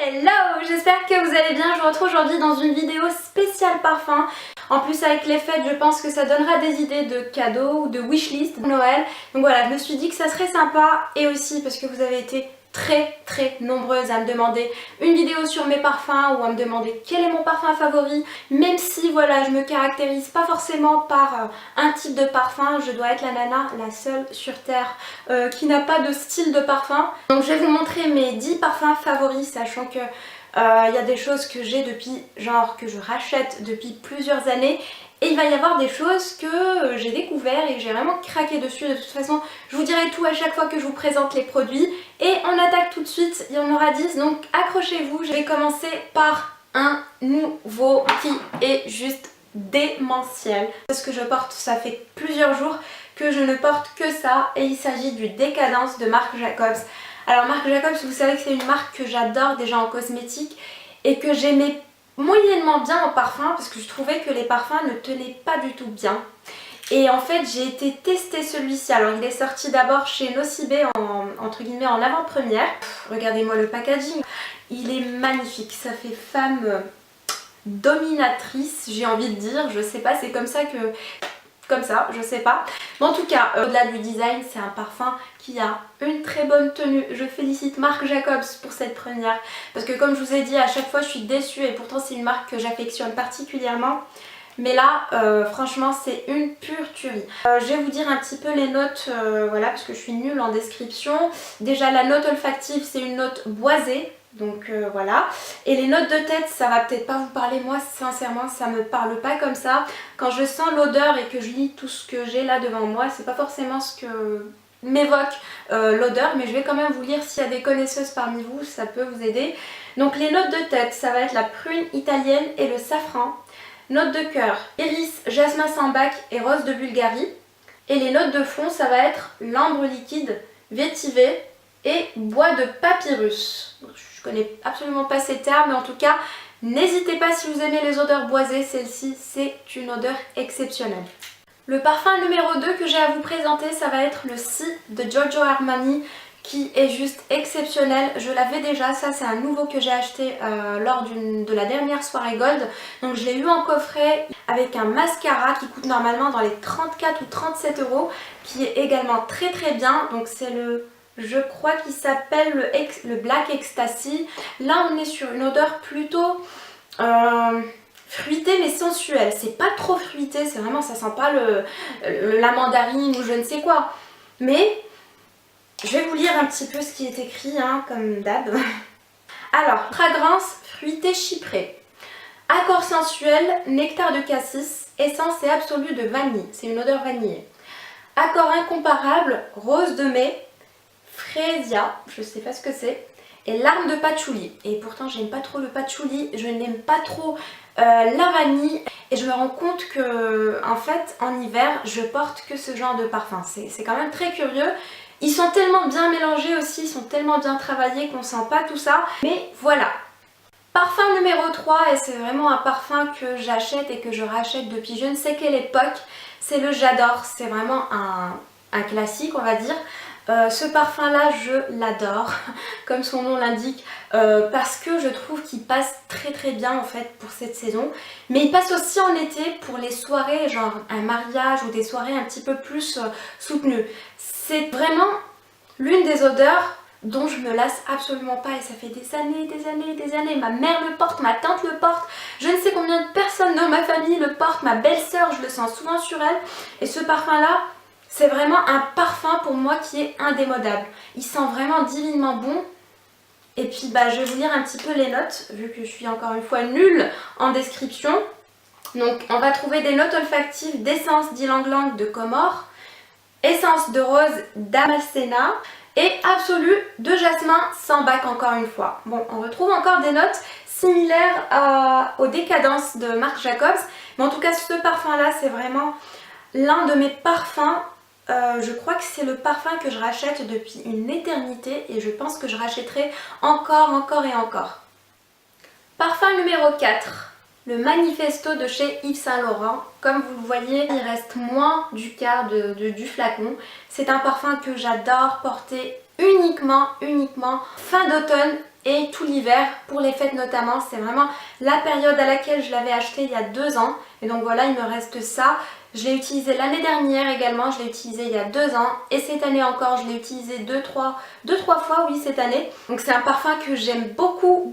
Hello, j'espère que vous allez bien. Je vous retrouve aujourd'hui dans une vidéo spéciale parfum. En plus avec les fêtes, je pense que ça donnera des idées de cadeaux ou de wishlist pour Noël. Donc voilà, je me suis dit que ça serait sympa et aussi parce que vous avez été très nombreuses à me demander une vidéo sur mes parfums ou à me demander quel est mon parfum favori. Même si voilà, je me caractérise pas forcément par un type de parfum, je dois être la nana, la seule sur terre qui n'a pas de style de parfum. Donc je vais vous montrer mes 10 parfums favoris, sachant que y a des choses que j'ai depuis, genre que je rachète depuis plusieurs années. Et il va y avoir des choses que j'ai découvert et que j'ai vraiment craqué dessus. De toute façon, je vous dirai tout à chaque fois que je vous présente les produits. Et on attaque tout de suite, il y en aura 10, donc accrochez-vous. Je vais commencer par un nouveau qui est juste démentiel. Ce que je porte, ça fait plusieurs jours que je ne porte que ça. Et il s'agit du Décadence de Marc Jacobs. Alors Marc Jacobs, vous savez que c'est une marque que j'adore déjà en cosmétique et que j'aimais moyennement bien en parfum parce que je trouvais que les parfums ne tenaient pas du tout bien. Et en fait j'ai été tester celui-ci. Alors il est sorti d'abord chez Nocibé entre guillemets en avant-première. Regardez-moi le packaging, il est magnifique, ça fait femme dominatrice, j'ai envie de dire, je sais pas, c'est comme ça que... comme ça, je sais pas. Mais en tout cas, au-delà du design, c'est un parfum qui a une très bonne tenue. Je félicite Marc Jacobs pour cette première. Parce que comme je vous ai dit, à chaque fois je suis déçue et pourtant c'est une marque que j'affectionne particulièrement. Mais là, franchement, c'est une pure tuerie. Je vais vous dire un petit peu les notes, voilà, parce que je suis nulle en description. Déjà, la note olfactive, c'est une note boisée. Donc voilà, et les notes de tête, ça va peut-être pas vous parler, moi sincèrement ça me parle pas comme ça. Quand je sens l'odeur et que je lis tout ce que j'ai là devant moi, c'est pas forcément ce que m'évoque l'odeur, mais je vais quand même vous lire s'il y a des connaisseuses parmi vous, ça peut vous aider. Donc les notes de tête, ça va être la prune italienne et le safran. Notes de cœur, iris, jasmin sambac et rose de Bulgarie. Et les notes de fond, ça va être l'ambre liquide, vétiver et bois de papyrus. Je connais absolument pas ces termes, mais en tout cas, n'hésitez pas si vous aimez les odeurs boisées, celle-ci c'est une odeur exceptionnelle. Le parfum numéro 2 que j'ai à vous présenter, ça va être le Si de Giorgio Armani, qui est juste exceptionnel. Je l'avais déjà, ça c'est un nouveau que j'ai acheté lors de la dernière soirée Gold. Donc je l'ai eu en coffret avec un mascara qui coûte normalement dans les 34 ou 37 €, qui est également très bien. Donc c'est le... je crois qu'il s'appelle le Black Ecstasy. Là on est sur une odeur plutôt fruitée mais sensuelle. C'est pas trop fruité, c'est vraiment, ça sent pas la mandarine ou je ne sais quoi. Mais je vais vous lire un petit peu ce qui est écrit, hein, comme d'hab. Alors, fragrance fruitée chyprée. Accord sensuel, nectar de cassis, essence et absolu de vanille. C'est une odeur vanillée. Accord incomparable, rose de mai, Fresia, je sais pas ce que c'est, et larme de patchouli. Et pourtant j'aime pas trop le patchouli, je n'aime pas trop la vanille. Et je me rends compte que en fait en hiver je porte que ce genre de parfum. C'est quand même très curieux. Ils sont tellement bien mélangés aussi, ils sont tellement bien travaillés qu'on sent pas tout ça. Mais voilà. Parfum numéro 3, et c'est vraiment un parfum que j'achète et que je rachète depuis je ne sais quelle époque. C'est le J'adore, c'est vraiment un classique on va dire. Ce parfum là je l'adore comme son nom l'indique parce que je trouve qu'il passe très bien en fait pour cette saison, mais il passe aussi en été pour les soirées genre un mariage ou des soirées un petit peu plus soutenues. C'est vraiment l'une des odeurs dont je me lasse absolument pas et ça fait des années, ma mère le porte, ma tante le porte, je ne sais combien de personnes dans ma famille le portent, ma belle-sœur je le sens souvent sur elle et ce parfum là c'est vraiment un parfum pour moi qui est indémodable. Il sent vraiment divinement bon. Et puis bah, je vais vous lire un petit peu les notes, vu que je suis encore une fois nulle en description. Donc on va trouver des notes olfactives d'essence d'ylang-ylang de Comore, essence de rose d'Amasena et absolu de jasmin sambac encore une fois. Bon, on retrouve encore des notes similaires aux Décadences de Marc Jacobs. Mais en tout cas ce parfum là c'est vraiment l'un de mes parfums. Je crois que c'est le parfum que je rachète depuis une éternité et je pense que je rachèterai encore et encore. Parfum numéro 4, le Manifesto de chez Yves Saint Laurent. Comme vous le voyez, il reste moins du quart du flacon. C'est un parfum que j'adore porter uniquement fin d'automne et tout l'hiver pour les fêtes notamment. C'est vraiment la période à laquelle je l'avais acheté il y a 2 ans et donc voilà, il me reste ça. Je l'ai utilisé l'année dernière également, je l'ai utilisé il y a 2 ans et cette année encore je l'ai utilisé 2-3 fois oui cette année. Donc c'est un parfum que j'aime beaucoup.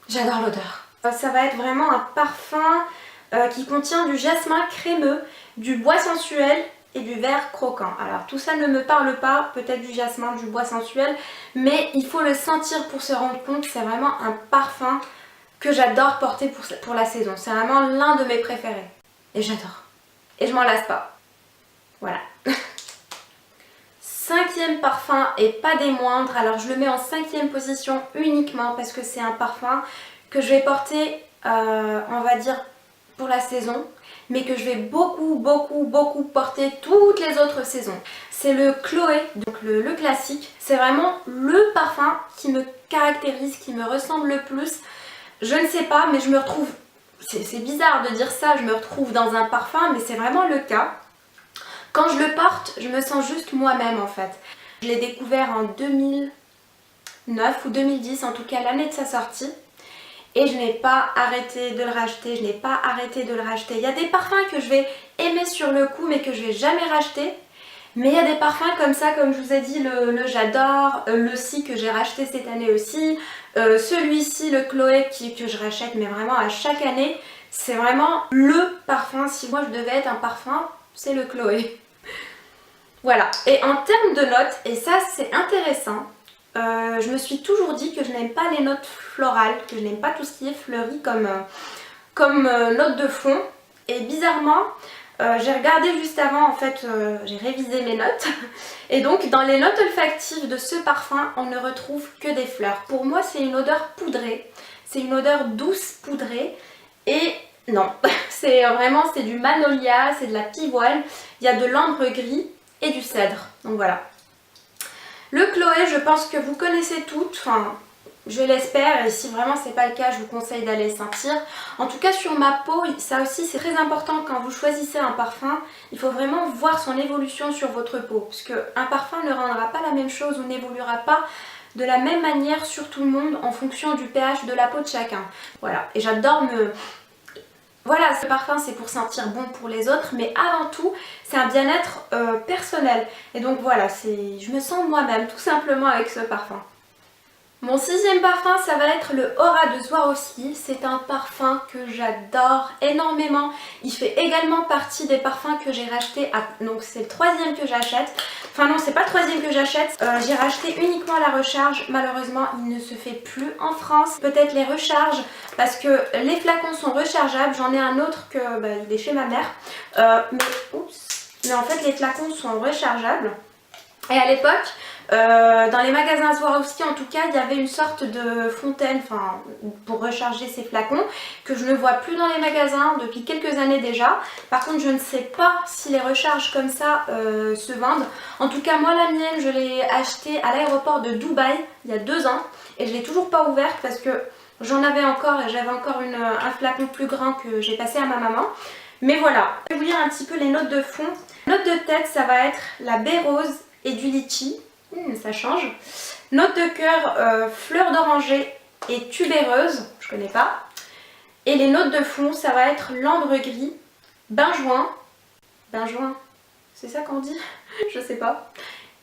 J'adore l'odeur. Ça va être vraiment un parfum qui contient du jasmin crémeux, du bois sensuel et du verre croquant. Alors tout ça ne me parle pas, peut-être du jasmin, du bois sensuel, mais il faut le sentir pour se rendre compte. C'est vraiment un parfum que j'adore porter pour la saison. C'est vraiment l'un de mes préférés. Et j'adore. Et je m'en lasse pas. Voilà. 5e parfum et pas des moindres. Alors je le mets en 5e position uniquement parce que c'est un parfum que je vais porter, on va dire, pour la saison, mais que je vais beaucoup porter toutes les autres saisons. C'est le Chloé, donc le classique. C'est vraiment le parfum qui me caractérise, qui me ressemble le plus. Je ne sais pas, mais je me retrouve, c'est bizarre de dire ça, je me retrouve dans un parfum, mais c'est vraiment le cas. Quand je le porte, je me sens juste moi-même en fait. Je l'ai découvert en 2009 ou 2010, en tout cas l'année de sa sortie. Et je n'ai pas arrêté de le racheter, je n'ai pas arrêté de le racheter. Il y a des parfums que je vais aimer sur le coup mais que je vais jamais racheter. Mais il y a des parfums comme ça, comme je vous ai dit, le J'adore, le Si que j'ai racheté cette année aussi, celui-ci, le Chloé que je rachète mais vraiment à chaque année. C'est vraiment le parfum, si moi je devais être un parfum, c'est le Chloé. Voilà, et en termes de notes, et ça c'est intéressant, je me suis toujours dit que je n'aime pas les notes florales, que je n'aime pas tout ce qui est fleuri comme note de fond. Et bizarrement, j'ai regardé juste avant, en fait, j'ai révisé mes notes. Et donc, dans les notes olfactives de ce parfum, on ne retrouve que des fleurs. Pour moi, c'est une odeur poudrée. C'est une odeur douce poudrée. Et non, c'est du magnolia, c'est de la pivoine. Il y a de l'ambre gris et du cèdre. Donc voilà. Le Chloé, je pense que vous connaissez toutes, enfin je l'espère, et si vraiment c'est pas le cas, je vous conseille d'aller le sentir. En tout cas sur ma peau, ça aussi c'est très important quand vous choisissez un parfum, il faut vraiment voir son évolution sur votre peau, parce qu'un parfum ne rendra pas la même chose ou n'évoluera pas de la même manière sur tout le monde en fonction du pH de la peau de chacun. Voilà, et j'adore Voilà, ce parfum c'est pour sentir bon pour les autres, mais avant tout c'est un bien-être personnel. Et donc voilà, je me sens moi-même tout simplement avec ce parfum. Mon 6e parfum, ça va être le Aura de Swarovski. C'est un parfum que j'adore énormément. Il fait également partie des parfums que j'ai racheté. Donc c'est le 3e que j'achète. Enfin non, c'est pas le 3e que j'achète. J'ai racheté uniquement la recharge. Malheureusement, il ne se fait plus en France. Peut-être les recharges parce que les flacons sont rechargeables. J'en ai un autre il est chez ma mère. Mais en fait, les flacons sont rechargeables. Et à l'époque, dans les magasins Swarovski en tout cas, il y avait une sorte de fontaine pour recharger ces flacons que je ne vois plus dans les magasins depuis quelques années déjà. Par contre, je ne sais pas si les recharges comme ça se vendent. En tout cas, moi la mienne, je l'ai achetée à l'aéroport de Dubaï il y a 2 ans et je ne l'ai toujours pas ouverte parce que j'en avais encore et j'avais encore un flacon plus grand que j'ai passé à ma maman. Mais voilà, je vais vous lire un petit peu les notes de fond. Note de tête, ça va être la baie rose et du litchi. Ça change. Note de cœur, fleur d'oranger et tubéreuse, je connais pas. Et les notes de fond, ça va être l'ambre gris, benjoin, c'est ça qu'on dit? Je sais pas.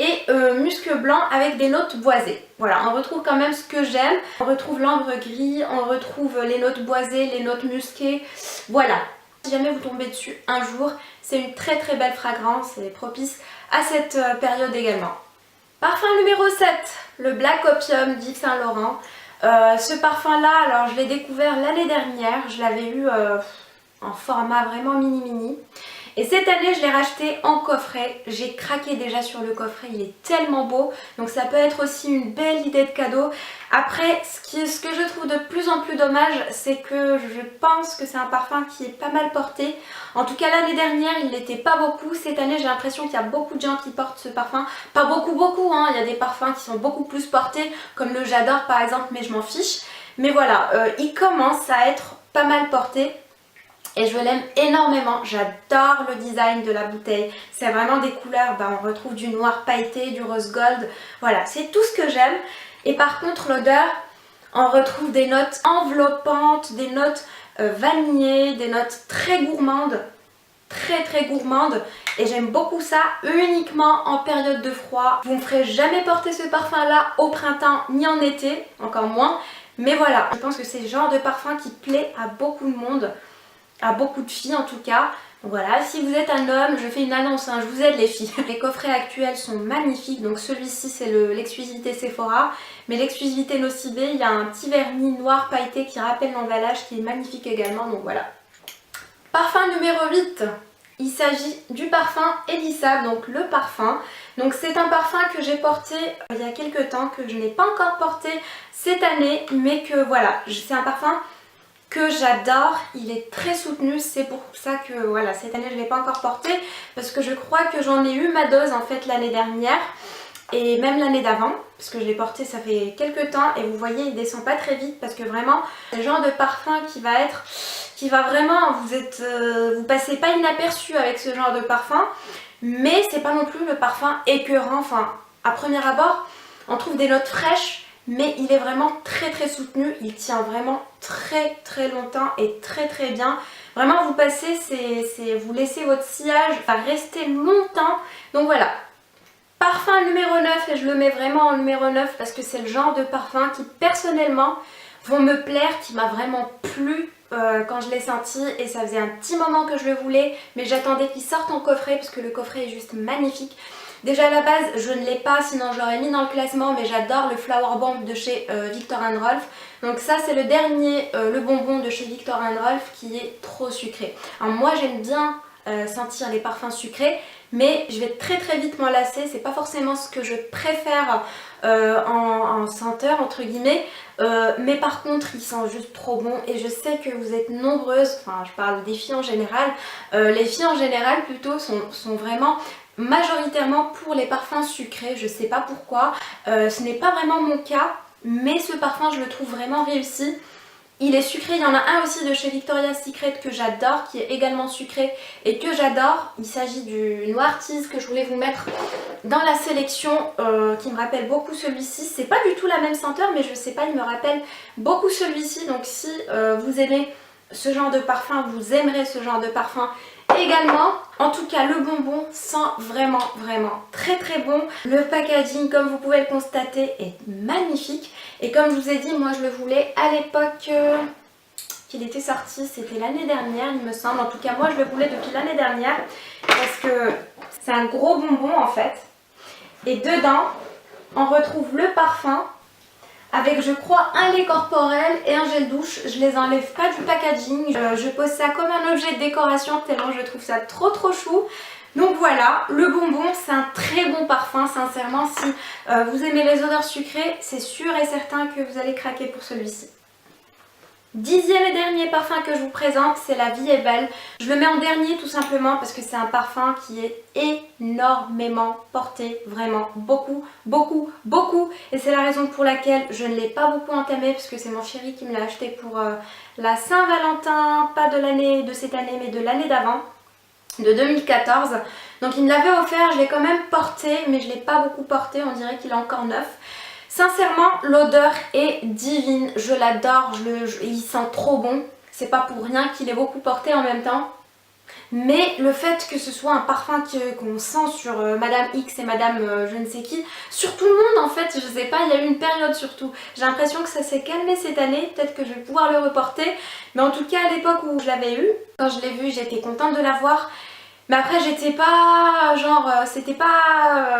Et musc blanc avec des notes boisées. Voilà, on retrouve quand même ce que j'aime. On retrouve l'ambre gris, on retrouve les notes boisées, les notes musquées. Voilà. Si jamais vous tombez dessus un jour, c'est une très belle fragrance et propice à cette période également. Parfum numéro 7, le Black Opium d'Yves Saint Laurent. Ce parfum là, alors je l'ai découvert l'année dernière, je l'avais eu en format vraiment mini. Et cette année je l'ai racheté en coffret, j'ai craqué déjà sur le coffret, il est tellement beau. Donc ça peut être aussi une belle idée de cadeau. Après, ce que je trouve de plus en plus dommage, c'est que je pense que c'est un parfum qui est pas mal porté. En tout cas l'année dernière il n'était pas beaucoup, cette année j'ai l'impression qu'il y a beaucoup de gens qui portent ce parfum. Pas beaucoup hein, il y a des parfums qui sont beaucoup plus portés, comme le J'adore par exemple, mais je m'en fiche. Mais voilà, il commence à être pas mal porté. Et je l'aime énormément, j'adore le design de la bouteille, c'est vraiment des couleurs, on retrouve du noir pailleté, du rose gold, voilà, c'est tout ce que j'aime. Et par contre l'odeur, on retrouve des notes enveloppantes, des notes vanillées, des notes très gourmandes, très gourmandes, et j'aime beaucoup ça uniquement en période de froid. Vous ne me ferez jamais porter ce parfum là au printemps ni en été, encore moins, mais voilà, je pense que c'est le genre de parfum qui plaît à beaucoup de monde, à beaucoup de filles en tout cas. Donc voilà, si vous êtes un homme, je fais une annonce, hein, je vous aide les filles. Les coffrets actuels sont magnifiques, donc celui-ci c'est l'exclusivité Sephora, mais l'exclusivité Nocibé, il y a un petit vernis noir pailleté qui rappelle l'emballage qui est magnifique également, donc voilà. Parfum numéro 8, il s'agit du parfum Elissa, donc le parfum. Donc c'est un parfum que j'ai porté il y a quelques temps, que je n'ai pas encore porté cette année, mais que voilà, c'est un parfum que j'adore, il est très soutenu, c'est pour ça que voilà, cette année je ne l'ai pas encore porté, parce que je crois que j'en ai eu ma dose en fait l'année dernière, et même l'année d'avant, parce que je l'ai porté ça fait quelques temps, et vous voyez il descend pas très vite, parce que vraiment c'est le genre de parfum qui va vraiment, vous passez pas inaperçu avec ce genre de parfum, mais c'est pas non plus le parfum écœurant, enfin à premier abord on trouve des notes fraîches, mais il est vraiment très soutenu, il tient vraiment très longtemps et très bien. Vraiment vous passez, vous laissez votre sillage rester longtemps, donc voilà. Parfum numéro 9, et je le mets vraiment en numéro 9 parce que c'est le genre de parfum qui personnellement vont me plaire, qui m'a vraiment plu quand je l'ai senti, et ça faisait un petit moment que je le voulais, mais j'attendais qu'il sorte en coffret parce que le coffret est juste magnifique. Déjà à la base je ne l'ai pas, sinon je l'aurais mis dans le classement, mais j'adore le Flower Bomb de chez Viktor & Rolf. Donc ça c'est le dernier, le bonbon de chez Viktor & Rolf qui est trop sucré. Alors moi j'aime bien sentir les parfums sucrés, mais je vais très vite m'en lasser, c'est pas forcément ce que je préfère en senteur entre guillemets, mais par contre il sent juste trop bon, et je sais que vous êtes nombreuses, enfin je parle des filles en général, les filles en général plutôt sont vraiment majoritairement pour les parfums sucrés, je sais pas pourquoi, ce n'est pas vraiment mon cas, mais ce parfum je le trouve vraiment réussi. Il est sucré, il y en a un aussi de chez Victoria's Secret que j'adore, qui est également sucré et que j'adore. Il s'agit du Noir Tease que je voulais vous mettre dans la sélection, qui me rappelle beaucoup celui-ci. C'est pas du tout la même senteur, mais je sais pas, il me rappelle beaucoup celui-ci. Donc si vous aimez ce genre de parfum, vous aimerez ce genre de parfum également. En tout cas le bonbon sent vraiment très bon. Le packaging, comme vous pouvez le constater, est magnifique, et comme je vous ai dit, moi je le voulais à l'époque qu'il était sorti, c'était l'année dernière il me semble. En tout cas moi je le voulais depuis l'année dernière parce que c'est un gros bonbon en fait, et dedans on retrouve le parfum avec, je crois, un lait corporel et un gel douche. Je les enlève pas du packaging, je pose ça comme un objet de décoration tellement je trouve ça trop chou. Donc voilà, le bonbon c'est un très bon parfum, sincèrement si vous aimez les odeurs sucrées, c'est sûr et certain que vous allez craquer pour celui-ci. 10e et dernier parfum que je vous présente, c'est La Vie est Belle. Je le mets en dernier tout simplement parce que c'est un parfum qui est énormément porté, vraiment beaucoup. Et c'est la raison pour laquelle je ne l'ai pas beaucoup entamé, parce que c'est mon chéri qui me l'a acheté pour la Saint-Valentin, pas de cette année mais de l'année d'avant, de 2014. Donc il me l'avait offert, je l'ai quand même porté, mais je ne l'ai pas beaucoup porté, on dirait qu'il est encore neuf. Sincèrement, l'odeur est divine, je l'adore, il sent trop bon. C'est pas pour rien qu'il est beaucoup porté en même temps. Mais le fait que ce soit un parfum qu'on sent sur Madame X et Madame je ne sais qui, sur tout le monde en fait, je sais pas, il y a eu une période surtout. J'ai l'impression que ça s'est calmé cette année, peut-être que je vais pouvoir le reporter. Mais en tout cas à l'époque où je l'avais eu, quand je l'ai vu, j'étais contente de l'avoir. Mais après j'étais pas genre, c'était pas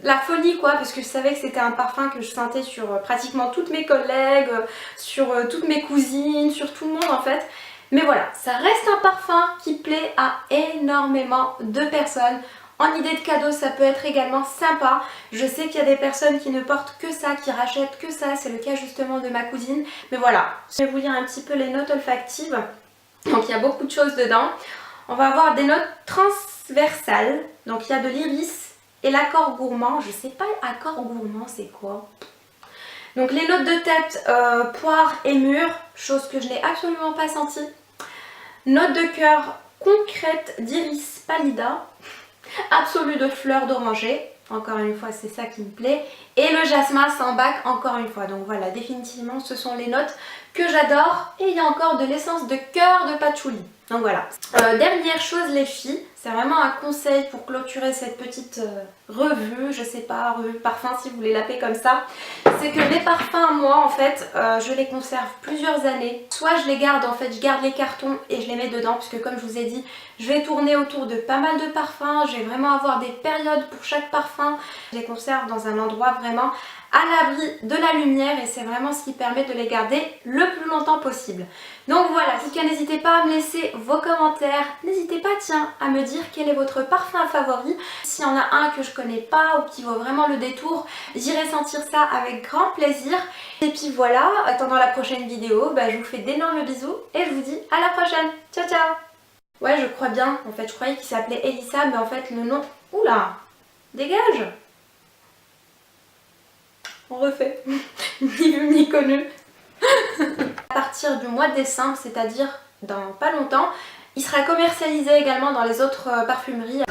la folie quoi, parce que je savais que c'était un parfum que je sentais sur pratiquement toutes mes collègues, sur toutes mes cousines, sur tout le monde en fait. Mais voilà, ça reste un parfum qui plaît à énormément de personnes. En idée de cadeau, ça peut être également sympa. Je sais qu'il y a des personnes qui ne portent que ça, qui rachètent que ça, c'est le cas justement de ma cousine. Mais voilà, je vais vous lire un petit peu les notes olfactives. Donc il y a beaucoup de choses dedans. On va avoir des notes transversales, donc il y a de l'iris et l'accord gourmand. Je sais pas accord gourmand c'est quoi. Donc les notes de tête, poire et mûre, chose que je n'ai absolument pas sentie. Note de cœur concrète d'iris pallida, absolue de fleurs d'oranger, encore une fois c'est ça qui me plaît, et le jasmin sans bac encore une fois. Donc voilà, définitivement ce sont les notes que j'adore. Et il y a encore de l'essence de cœur de patchouli. Donc voilà. Dernière chose les filles, c'est vraiment un conseil pour clôturer cette petite revue, je sais pas, revue de parfum si vous voulez l'appeler comme ça. C'est que les parfums, moi en fait, je les conserve plusieurs années. Soit je les garde, en fait, je garde les cartons et je les mets dedans, puisque comme je vous ai dit, je vais tourner autour de pas mal de parfums. Je vais vraiment avoir des périodes pour chaque parfum. Je les conserve dans un endroit vraiment à l'abri de la lumière et c'est vraiment ce qui permet de les garder le plus longtemps possible. Donc voilà, en tout cas n'hésitez pas à me laisser vos commentaires, n'hésitez pas tiens à me dire quel est votre parfum favori. S'il y en a un que je connais pas ou qui vaut vraiment le détour, j'irai sentir ça avec grand plaisir. Et puis voilà, attendant la prochaine vidéo, je vous fais d'énormes bisous et je vous dis à la prochaine. Ciao ciao. Ouais, je crois bien, en fait je croyais qu'il s'appelait Elissa mais en fait le nom... Oula, dégage. On refait, ni vu ni connu. À partir du mois de décembre, c'est-à-dire dans pas longtemps, il sera commercialisé également dans les autres parfumeries.